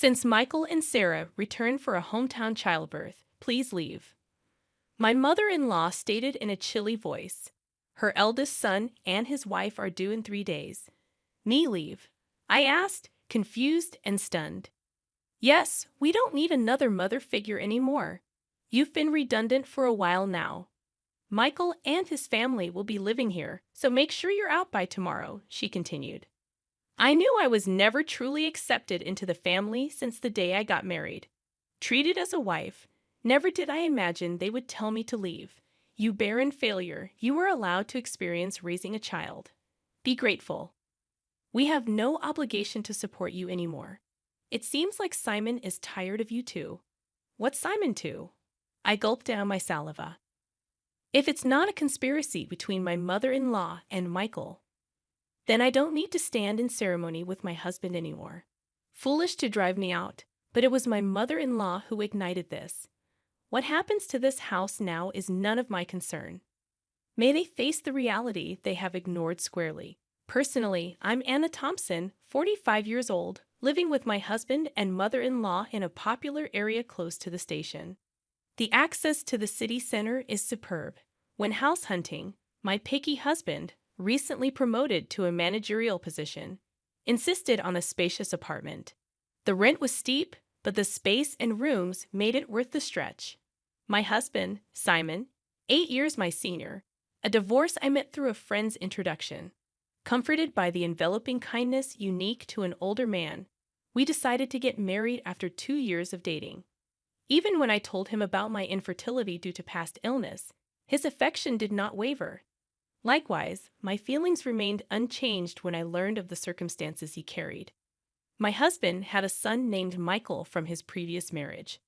Since Michael and Sarah returned for a hometown childbirth, please leave. My mother-in-law stated in a chilly voice. Her eldest son and his wife are due in 3 days. Me leave? I asked, confused and stunned. Yes, we don't need another mother figure anymore. You've been redundant for a while now. Michael and his family will be living here, so make sure you're out by tomorrow, she continued. I knew I was never truly accepted into the family since the day I got married. Treated as a wife, never did I imagine they would tell me to leave. You barren failure, you were allowed to experience raising a child. Be grateful. We have no obligation to support you anymore. It seems like Simon is tired of you too. What's Simon to? I gulped down my saliva. If it's not a conspiracy between my mother-in-law and Michael, then I don't need to stand in ceremony with my husband anymore. Foolish to drive me out, but it was my mother-in-law who ignited this. What happens to this house now is none of my concern. May they face the reality they have ignored squarely. Personally, I'm Anna Thompson, 45 years old, living with my husband and mother-in-law in a popular area close to the station. The access to the city center is superb. When house hunting, my picky husband, recently promoted to a managerial position, insisted on a spacious apartment. The rent was steep, but the space and rooms made it worth the stretch. My husband, Simon, 8 years my senior, a divorce I met through a friend's introduction. Comforted by the enveloping kindness unique to an older man, we decided to get married after 2 years of dating. Even when I told him about my infertility due to past illness, his affection did not waver. Likewise, my feelings remained unchanged when I learned of the circumstances he carried. My husband had a son named Michael from his previous marriage.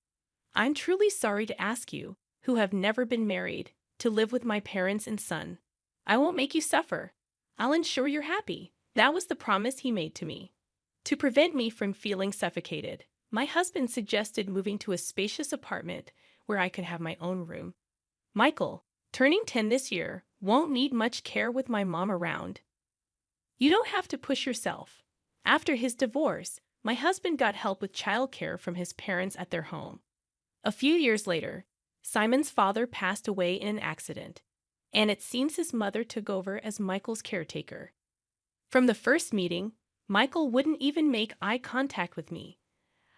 I'm truly sorry to ask you, who have never been married, to live with my parents and son. I won't make you suffer. I'll ensure you're happy. That was the promise he made to me. To prevent me from feeling suffocated, my husband suggested moving to a spacious apartment where I could have my own room. Michael, turning 10 this year, won't need much care with my mom around. You don't have to push yourself. After his divorce, my husband got help with childcare from his parents at their home. A few years later, Simon's father passed away in an accident, and it seems his mother took over as Michael's caretaker. From the first meeting, Michael wouldn't even make eye contact with me.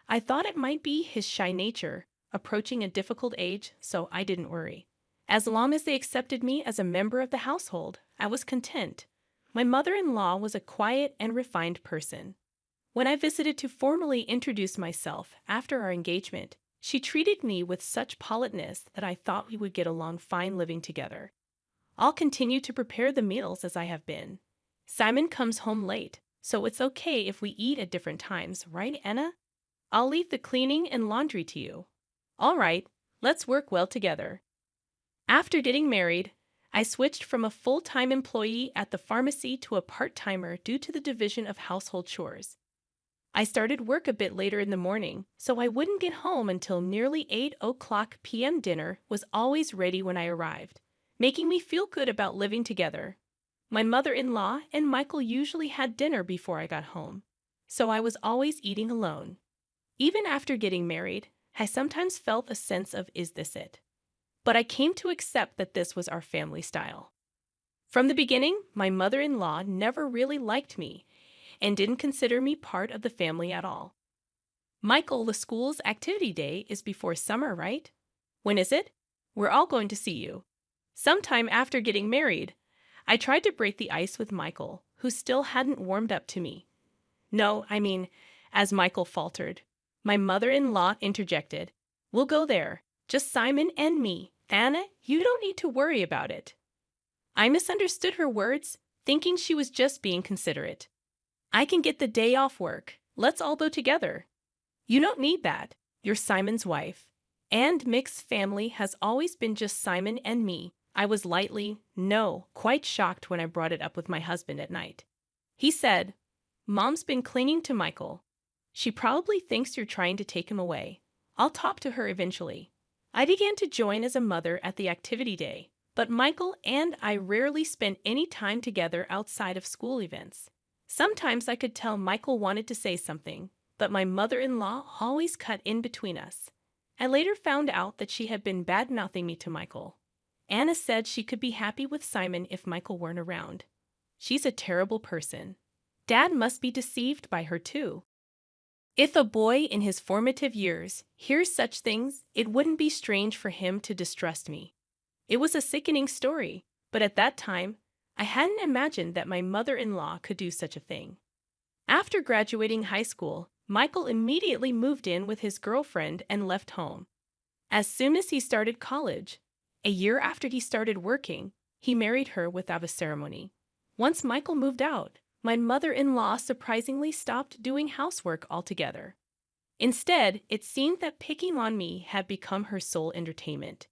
I thought it might be his shy nature, approaching a difficult age, so I didn't worry. As long as they accepted me as a member of the household, I was content. My mother-in-law was a quiet and refined person. When I visited to formally introduce myself after our engagement, she treated me with such politeness that I thought we would get along fine living together. I'll continue to prepare the meals as I have been. Simon comes home late, so it's okay if we eat at different times, right, Anna? I'll leave the cleaning and laundry to you. All right, let's work well together. After getting married, I switched from a full-time employee at the pharmacy to a part-timer due to the division of household chores. I started work a bit later in the morning, so I wouldn't get home until nearly 8 p.m. Dinner was always ready when I arrived, making me feel good about living together. My mother-in-law and Michael usually had dinner before I got home, so I was always eating alone. Even after getting married, I sometimes felt a sense of, is this it? But I came to accept that this was our family style. From the beginning, my mother-in-law never really liked me and didn't consider me part of the family at all. Michael, the school's activity day is before summer, right? When is it? We're all going to see you. Sometime after getting married, I tried to break the ice with Michael, who still hadn't warmed up to me. No, I mean, as Michael faltered, my mother-in-law interjected, "We'll go there, just Simon and me. Anna, you don't need to worry about it." I misunderstood her words, thinking she was just being considerate. "I can get the day off work. Let's all go together." "You don't need that. You're Simon's wife. And mixed family has always been just Simon and me." I was quite shocked when I brought it up with my husband at night. He said, "Mom's been clinging to Michael. She probably thinks you're trying to take him away. I'll talk to her eventually." I began to join as a mother at the activity day, but Michael and I rarely spent any time together outside of school events. Sometimes I could tell Michael wanted to say something, but my mother-in-law always cut in between us. I later found out that she had been bad-mouthing me to Michael. Anna said she could be happy with Simon if Michael weren't around. She's a terrible person. Dad must be deceived by her too. If a boy in his formative years hears such things, it wouldn't be strange for him to distrust me. It was a sickening story, but at that time, I hadn't imagined that my mother-in-law could do such a thing. After graduating high school, Michael immediately moved in with his girlfriend and left home. As soon as he started college, a year after he started working, he married her without a ceremony. Once Michael moved out, my mother-in-law surprisingly stopped doing housework altogether. Instead, it seemed that picking on me had become her sole entertainment.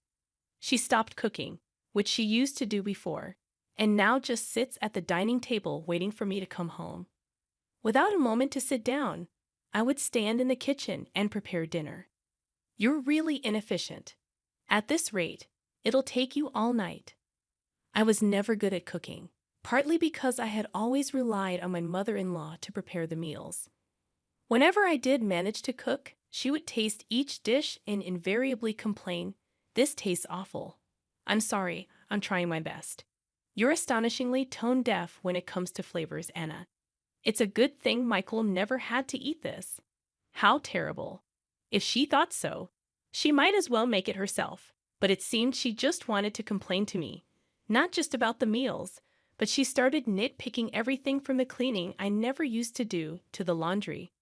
She stopped cooking, which she used to do before, and now just sits at the dining table waiting for me to come home. Without a moment to sit down, I would stand in the kitchen and prepare dinner. You're really inefficient. At this rate, it'll take you all night. I was never good at cooking, partly because I had always relied on my mother-in-law to prepare the meals. Whenever I did manage to cook, she would taste each dish and invariably complain, "This tastes awful." "I'm sorry, I'm trying my best." You're astonishingly tone-deaf when it comes to flavors, Anna. It's a good thing Michael never had to eat this. How terrible. If she thought so, she might as well make it herself. But it seemed she just wanted to complain to me. Not just about the meals, but she started nitpicking everything from the cleaning I never used to do to the laundry.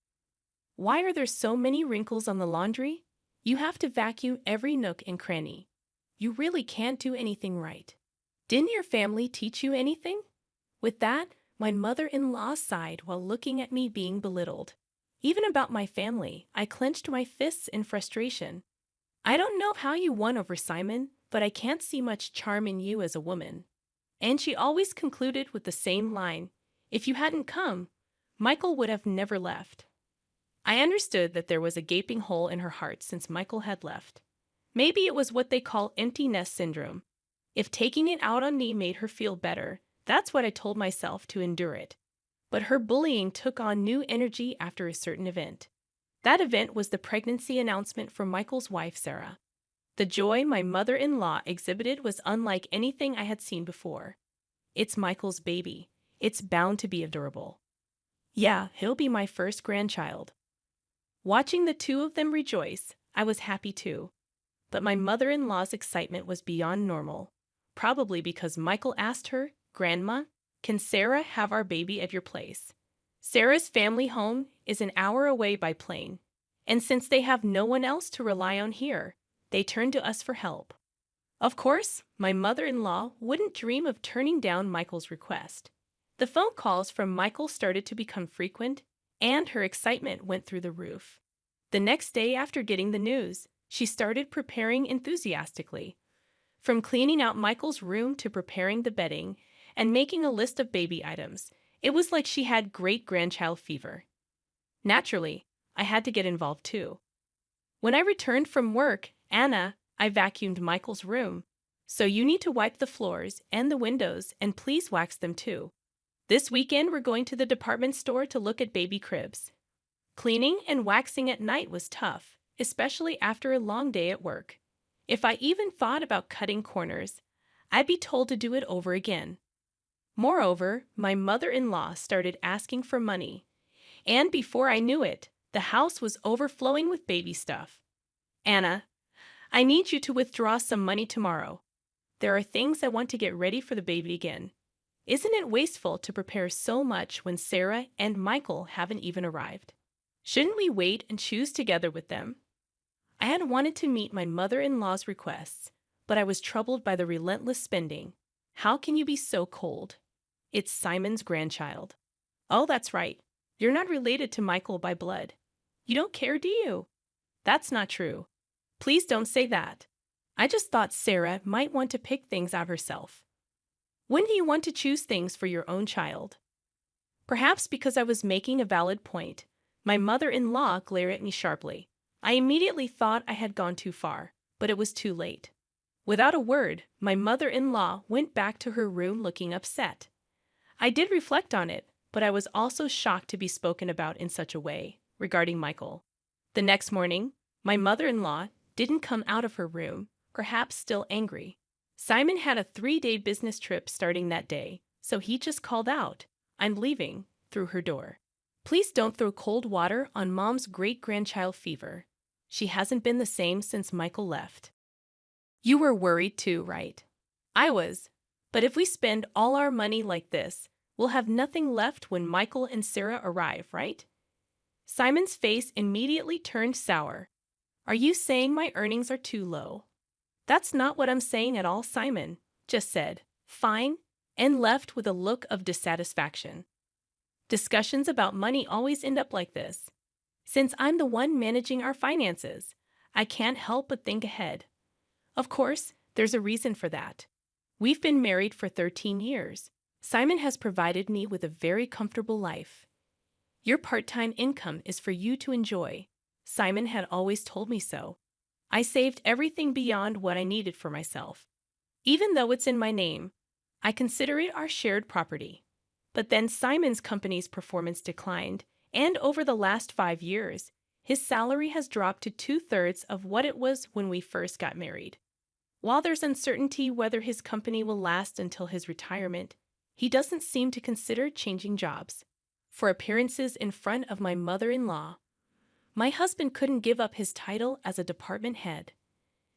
Why are there so many wrinkles on the laundry? You have to vacuum every nook and cranny. You really can't do anything right. Didn't your family teach you anything? With that, my mother-in-law sighed while looking at me being belittled. Even about my family, I clenched my fists in frustration. I don't know how you won over Simon, but I can't see much charm in you as a woman. And she always concluded with the same line, "If you hadn't come, Michael would have never left." I understood that there was a gaping hole in her heart since Michael had left. Maybe it was what they call empty nest syndrome. If taking it out on me made her feel better, that's what I told myself to endure it. But her bullying took on new energy after a certain event. That event was the pregnancy announcement from Michael's wife, Sarah. The joy my mother-in-law exhibited was unlike anything I had seen before. It's Michael's baby. It's bound to be adorable. Yeah, he'll be my first grandchild. Watching the two of them rejoice, I was happy too. But my mother-in-law's excitement was beyond normal, probably because Michael asked her, "Grandma, can Sarah have our baby at your place?" Sarah's family home is an hour away by plane, and since they have no one else to rely on here, they turn to us for help. Of course, my mother-in-law wouldn't dream of turning down Michael's request. The phone calls from Michael started to become frequent, and her excitement went through the roof. The next day after getting the news, she started preparing enthusiastically. From cleaning out Michael's room to preparing the bedding and making a list of baby items, it was like she had great-grandchild fever. Naturally, I had to get involved too. When I returned from work, I vacuumed Michael's room. "So you need to wipe the floors and the windows and please wax them too. This weekend we're going to the department store to look at baby cribs." Cleaning and waxing at night was tough, especially after a long day at work. If I even thought about cutting corners, I'd be told to do it over again. Moreover, my mother-in-law started asking for money, and before I knew it, the house was overflowing with baby stuff. "Anna, I need you to withdraw some money tomorrow. There are things I want to get ready for the baby again. Isn't it wasteful to prepare so much when Sarah and Michael haven't even arrived? Shouldn't we wait and choose together with them?" I had wanted to meet my mother-in-law's requests, but I was troubled by the relentless spending. How can you be so cold? It's Simon's grandchild. Oh, that's right. You're not related to Michael by blood. You don't care, do you? That's not true. Please don't say that. I just thought Sarah might want to pick things out herself. Wouldn't you want to choose things for your own child? Perhaps because I was making a valid point, my mother-in-law glared at me sharply. I immediately thought I had gone too far, but it was too late. Without a word, my mother-in-law went back to her room looking upset. I did reflect on it, but I was also shocked to be spoken about in such a way, regarding Michael. The next morning, my mother-in-law didn't come out of her room, perhaps still angry. Simon had a 3-day business trip starting that day, so he just called out, "I'm leaving," through her door. Please don't throw cold water on Mom's great-grandchild fever. She hasn't been the same since Michael left. You were worried too, right? I was. But if we spend all our money like this, we'll have nothing left when Michael and Sarah arrive, right? Simon's face immediately turned sour. Are you saying my earnings are too low? That's not what I'm saying at all, Simon just said, "Fine," and left with a look of dissatisfaction. Discussions about money always end up like this. Since I'm the one managing our finances, I can't help but think ahead. Of course, there's a reason for that. We've been married for 13 years. Simon has provided me with a very comfortable life. Your part-time income is for you to enjoy. Simon had always told me so. I saved everything beyond what I needed for myself. Even though it's in my name, I consider it our shared property. But then Simon's company's performance declined, and over the last 5 years, his salary has dropped to 2/3 of what it was when we first got married. While there's uncertainty whether his company will last until his retirement, he doesn't seem to consider changing jobs. For appearances in front of my mother-in-law, my husband couldn't give up his title as a department head.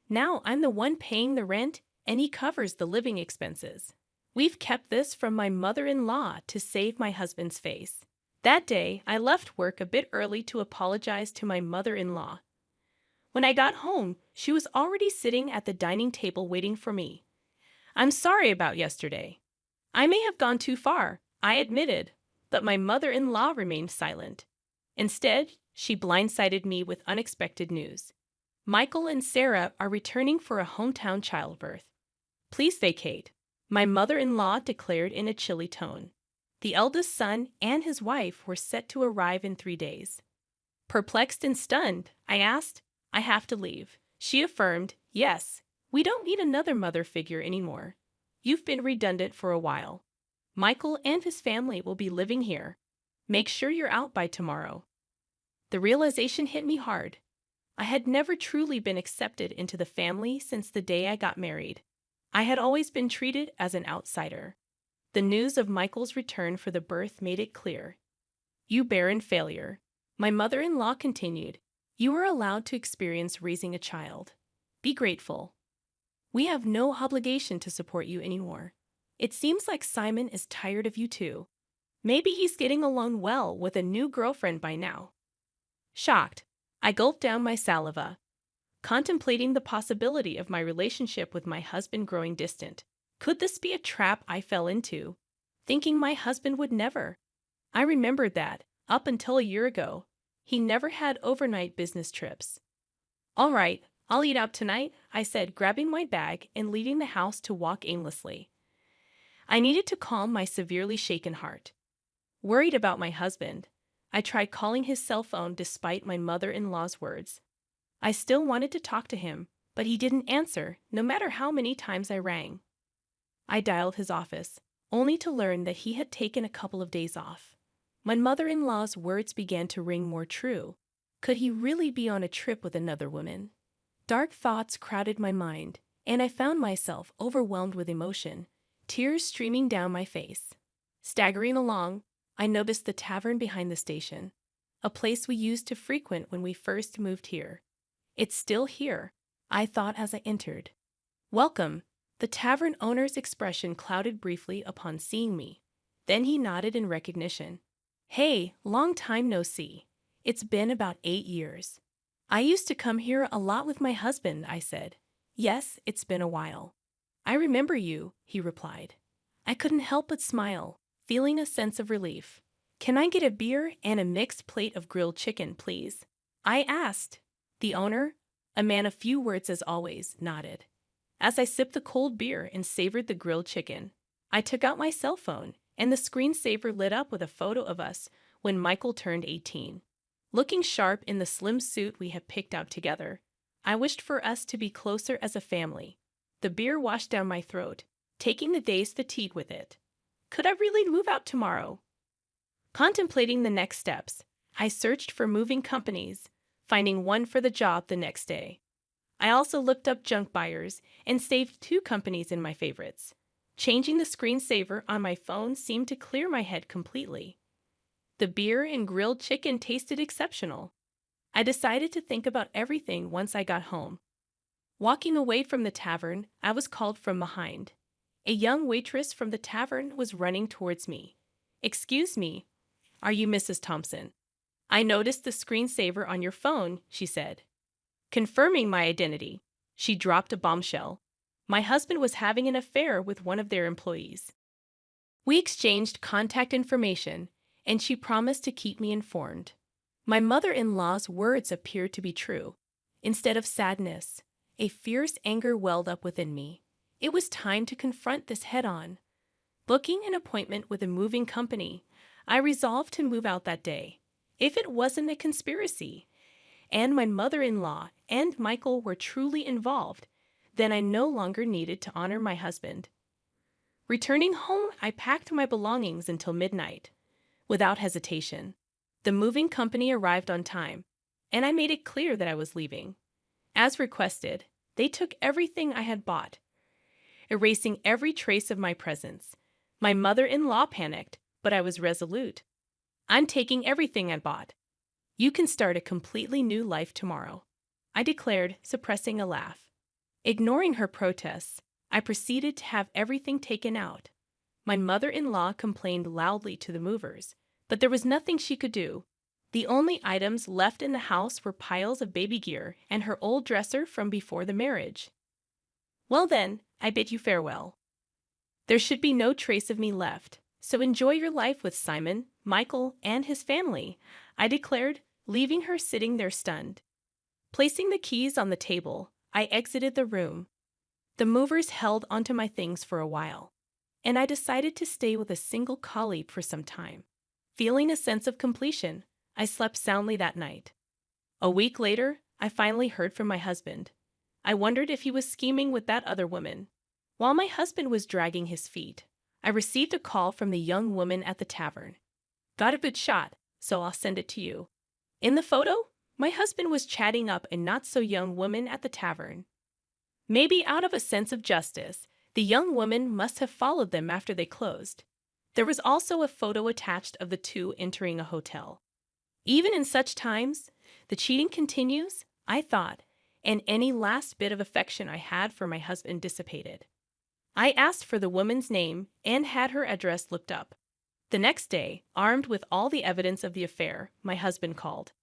Now I'm the one paying the rent, and he covers the living expenses. We've kept this from my mother-in-law to save my husband's face. That day, I left work a bit early to apologize to my mother-in-law. When I got home, she was already sitting at the dining table waiting for me. "I'm sorry about yesterday. I may have gone too far," I admitted, but my mother-in-law remained silent. Instead, she blindsided me with unexpected news. Michael and Sarah are returning for a hometown childbirth. Please vacate, my mother-in-law declared in a chilly tone. The eldest son and his wife were set to arrive in 3 days. Perplexed and stunned, I asked, "I have to leave." She affirmed, "Yes, we don't need another mother figure anymore. You've been redundant for a while. Michael and his family will be living here. Make sure you're out by tomorrow." The realization hit me hard. I had never truly been accepted into the family since the day I got married. I had always been treated as an outsider. The news of Michael's return for the birth made it clear. "You barren failure," my mother-in-law continued. "You are allowed to experience raising a child. Be grateful. We have no obligation to support you anymore. It seems like Simon is tired of you too. Maybe he's getting along well with a new girlfriend by now." Shocked, I gulped down my saliva, contemplating the possibility of my relationship with my husband growing distant. Could this be a trap I fell into, thinking my husband would never? I remembered that, up until a year ago, he never had overnight business trips. "All right, I'll eat out tonight," I said, grabbing my bag and leaving the house to walk aimlessly. I needed to calm my severely shaken heart. Worried about my husband, I tried calling his cell phone despite my mother-in-law's words. I still wanted to talk to him, but he didn't answer, no matter how many times I rang. I dialed his office, only to learn that he had taken a couple of days off. My mother-in-law's words began to ring more true. Could he really be on a trip with another woman? Dark thoughts crowded my mind, and I found myself overwhelmed with emotion, tears streaming down my face. Staggering along, I noticed the tavern behind the station, a place we used to frequent when we first moved here. "It's still here," I thought as I entered. "Welcome." The tavern owner's expression clouded briefly upon seeing me. Then he nodded in recognition. "Hey, long time no see. It's been about 8 years. I used to come here a lot with my husband," I said. "Yes, it's been a while." "I remember you," he replied. I couldn't help but smile, feeling a sense of relief. "Can I get a beer and a mixed plate of grilled chicken, please?" I asked. The owner, a man of few words as always, nodded. As I sipped the cold beer and savored the grilled chicken, I took out my cell phone, and the screensaver lit up with a photo of us when Michael turned 18. Looking sharp in the slim suit we had picked out together, I wished for us to be closer as a family. The beer washed down my throat, taking the day's fatigue with it. Could I really move out tomorrow? Contemplating the next steps, I searched for moving companies, finding one for the job the next day. I also looked up junk buyers and saved 2 companies in my favorites. Changing the screensaver on my phone seemed to clear my head completely. The beer and grilled chicken tasted exceptional. I decided to think about everything once I got home. Walking away from the tavern, I was called from behind. A young waitress from the tavern was running towards me. "Excuse me, are you Mrs. Thompson? I noticed the screensaver on your phone," she said. Confirming my identity, she dropped a bombshell. My husband was having an affair with one of their employees. We exchanged contact information, and she promised to keep me informed. My mother-in-law's words appeared to be true. Instead of sadness, a fierce anger welled up within me. It was time to confront this head-on. Booking an appointment with a moving company, I resolved to move out that day. If it wasn't a conspiracy, and my mother-in-law and Michael were truly involved, then I no longer needed to honor my husband. Returning home, I packed my belongings until midnight. Without hesitation, the moving company arrived on time, and I made it clear that I was leaving. As requested, they took everything I had bought, erasing every trace of my presence. My mother-in-law panicked, but I was resolute. "I'm taking everything I bought. You can start a completely new life tomorrow," I declared, suppressing a laugh. Ignoring her protests, I proceeded to have everything taken out. My mother-in-law complained loudly to the movers, but there was nothing she could do. The only items left in the house were piles of baby gear and her old dresser from before the marriage. "Well then, I bid you farewell. There should be no trace of me left, so enjoy your life with Simon, Michael, and his family," I declared, leaving her sitting there stunned. Placing the keys on the table, I exited the room. The movers held onto my things for a while, and I decided to stay with a single colleague for some time. Feeling a sense of completion, I slept soundly that night. A week later, I finally heard from my husband. I wondered if he was scheming with that other woman. While my husband was dragging his feet, I received a call from the young woman at the tavern. "Got a good shot, so I'll send it to you." In the photo, my husband was chatting up a not-so-young woman at the tavern. Maybe out of a sense of justice, the young woman must have followed them after they closed. There was also a photo attached of the two entering a hotel. Even in such times, the cheating continues, I thought, and any last bit of affection I had for my husband dissipated. I asked for the woman's name and had her address looked up. The next day, armed with all the evidence of the affair, my husband called.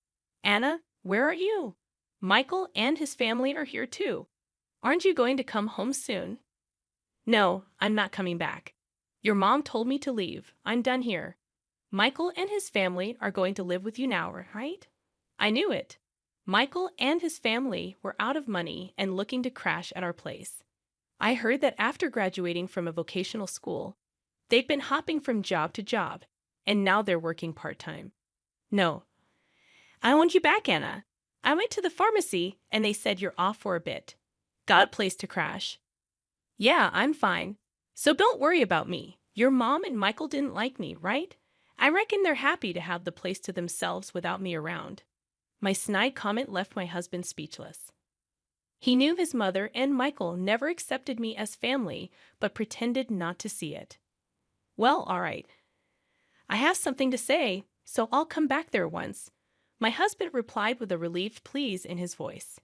"Anna, where are you? Michael and his family are here too. Aren't you going to come home soon?" "No, I'm not coming back. Your mom told me to leave. I'm done here. Michael and his family are going to live with you now, right?" I knew it. Michael and his family were out of money and looking to crash at our place. I heard that after graduating from a vocational school, they'd been hopping from job to job, and now they're working part-time. "No. I want you back, Anna. I went to the pharmacy, and they said you're off for a bit. Got a place to crash." "Yeah, I'm fine. So don't worry about me. Your mom and Michael didn't like me, right? I reckon they're happy to have the place to themselves without me around." My snide comment left my husband speechless. He knew his mother and Michael never accepted me as family, but pretended not to see it. "Well, all right. I have something to say, so I'll come back there once," my husband replied with a relieved please in his voice.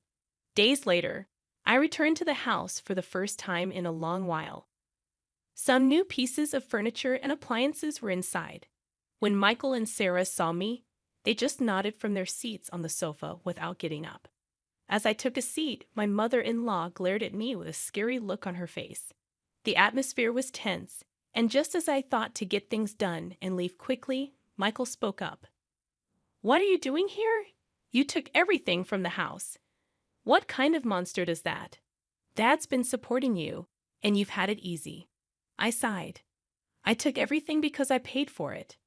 Days later, I returned to the house for the first time in a long while. Some new pieces of furniture and appliances were inside. When Michael and Sarah saw me, they just nodded from their seats on the sofa without getting up. As I took a seat, my mother-in-law glared at me with a scary look on her face. The atmosphere was tense, and just as I thought to get things done and leave quickly, Michael spoke up. "What are you doing here? You took everything from the house. What kind of monster does that? Dad's been supporting you, and you've had it easy." I sighed. "I took everything because I paid for it.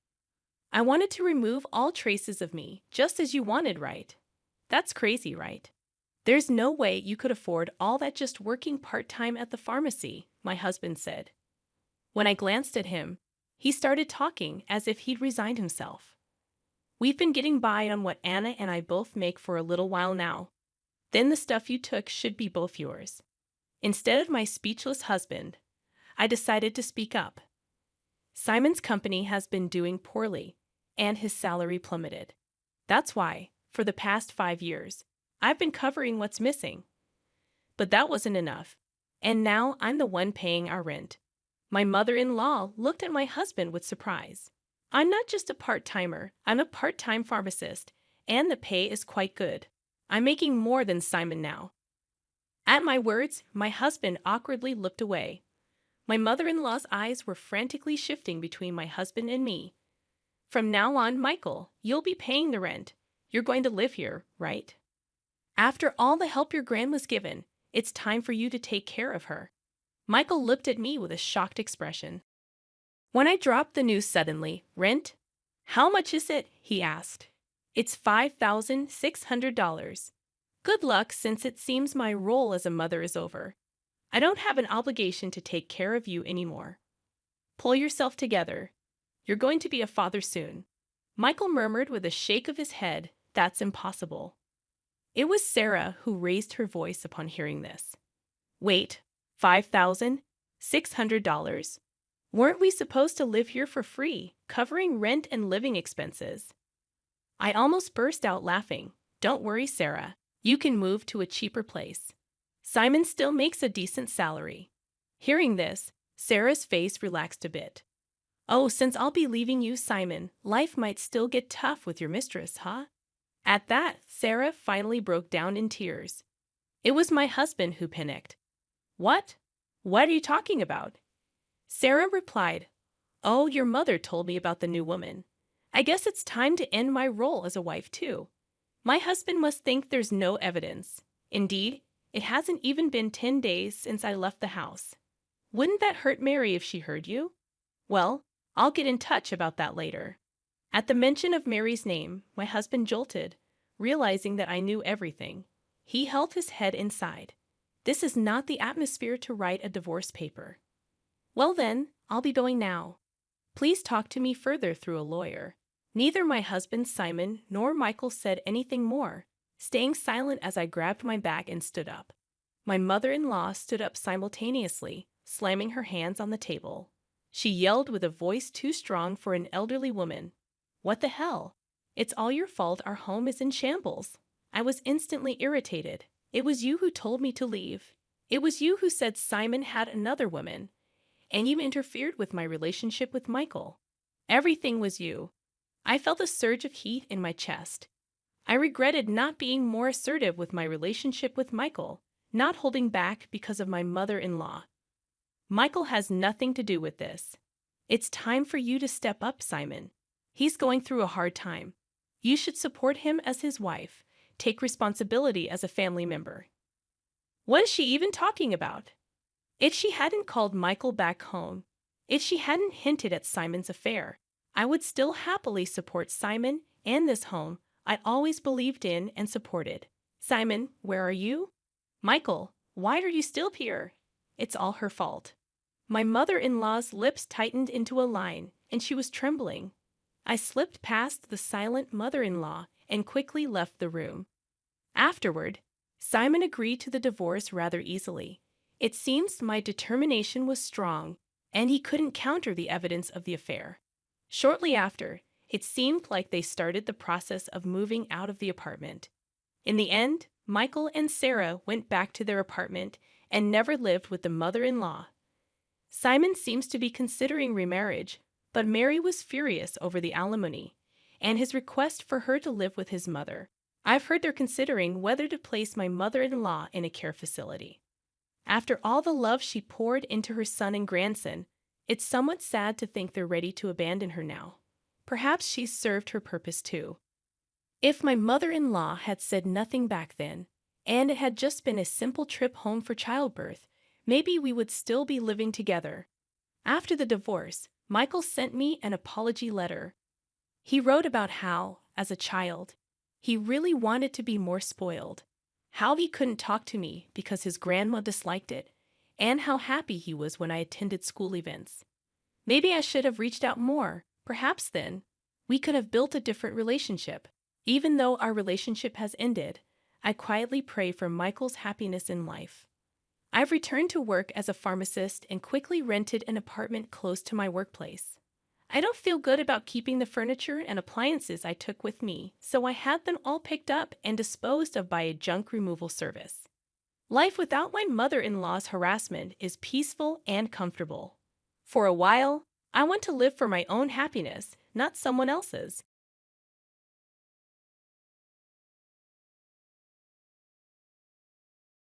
I wanted to remove all traces of me, just as you wanted, right? That's crazy, right? There's no way you could afford all that just working part-time at the pharmacy," my husband said. When I glanced at him, he started talking as if he'd resigned himself. We've been getting by on what Anna and I both make for a little while now. Then the stuff you took should be both yours." Instead of my speechless husband, I decided to speak up. Simon's company has been doing poorly, and his salary plummeted. That's why, for the past 5 years, I've been covering what's missing. But that wasn't enough, and now I'm the one paying our rent. My mother-in-law looked at my husband with surprise. "I'm not just a part-timer, I'm a part-time pharmacist, and the pay is quite good. I'm making more than Simon now." At my words, my husband awkwardly looked away. My mother-in-law's eyes were frantically shifting between my husband and me. "From now on, Michael, you'll be paying the rent. You're going to live here, right? After all the help your gran was given, it's time for you to take care of her." Michael looked at me with a shocked expression. When I dropped the news suddenly, "Rent? How much is it?" he asked. "It's $5,600. Good luck, since it seems my role as a mother is over. I don't have an obligation to take care of you anymore. Pull yourself together. You're going to be a father soon." Michael murmured with a shake of his head, "That's impossible." It was Sarah who raised her voice upon hearing this. "Wait, $5,600? Weren't we supposed to live here for free, covering rent and living expenses?" I almost burst out laughing. "Don't worry, Sarah. You can move to a cheaper place. Simon still makes a decent salary." Hearing this, Sarah's face relaxed a bit. "Oh, since I'll be leaving you, Simon, life might still get tough with your mistress, huh?" At that, Sarah finally broke down in tears. It was my husband who panicked. "What? What are you talking about?" Sarah replied, "Oh, your mother told me about the new woman. I guess it's time to end my role as a wife, too. My husband must think there's no evidence. Indeed, it hasn't even been 10 days since I left the house. Wouldn't that hurt Mary if she heard you? Well, I'll get in touch about that later." At the mention of Mary's name, my husband jolted, realizing that I knew everything. He held his head inside. This is not the atmosphere to write a divorce paper. "Well then, I'll be going now. Please talk to me further through a lawyer." Neither my husband Simon nor Michael said anything more, staying silent as I grabbed my bag and stood up. My mother-in-law stood up simultaneously, slamming her hands on the table. She yelled with a voice too strong for an elderly woman, "What the hell? It's all your fault our home is in shambles." I was instantly irritated. "It was you who told me to leave. It was you who said Simon had another woman. And you interfered with my relationship with Michael. Everything was you." I felt a surge of heat in my chest. I regretted not being more assertive with my relationship with Michael, not holding back because of my mother-in-law. "Michael has nothing to do with this. It's time for you to step up, Simon. He's going through a hard time. You should support him as his wife, take responsibility as a family member." What is she even talking about? If she hadn't called Michael back home, if she hadn't hinted at Simon's affair, I would still happily support Simon and this home I always believed in and supported. "Simon, where are you?" "Michael, why are you still here?" It's all her fault. My mother-in-law's lips tightened into a line, and she was trembling. I slipped past the silent mother-in-law and quickly left the room. Afterward, Simon agreed to the divorce rather easily. It seems my determination was strong, and he couldn't counter the evidence of the affair. Shortly after, it seemed like they started the process of moving out of the apartment. In the end, Michael and Sarah went back to their apartment and never lived with the mother-in-law. Simon seems to be considering remarriage, but Mary was furious over the alimony and his request for her to live with his mother. I've heard they're considering whether to place my mother-in-law in a care facility. After all the love she poured into her son and grandson, it's somewhat sad to think they're ready to abandon her now. Perhaps she's served her purpose too. If my mother-in-law had said nothing back then, and it had just been a simple trip home for childbirth, maybe we would still be living together. After the divorce, Michael sent me an apology letter. He wrote about how, as a child, he really wanted to be more spoiled, how he couldn't talk to me because his grandma disliked it, and how happy he was when I attended school events. Maybe I should have reached out more. Perhaps then, We could have built a different relationship. Even though our relationship has ended, I quietly pray for Michael's happiness in life. I've returned to work as a pharmacist and quickly rented an apartment close to my workplace. I don't feel good about keeping the furniture and appliances I took with me, so I had them all picked up and disposed of by a junk removal service. Life without my mother-in-law's harassment is peaceful and comfortable. For a while, I want to live for my own happiness, not someone else's.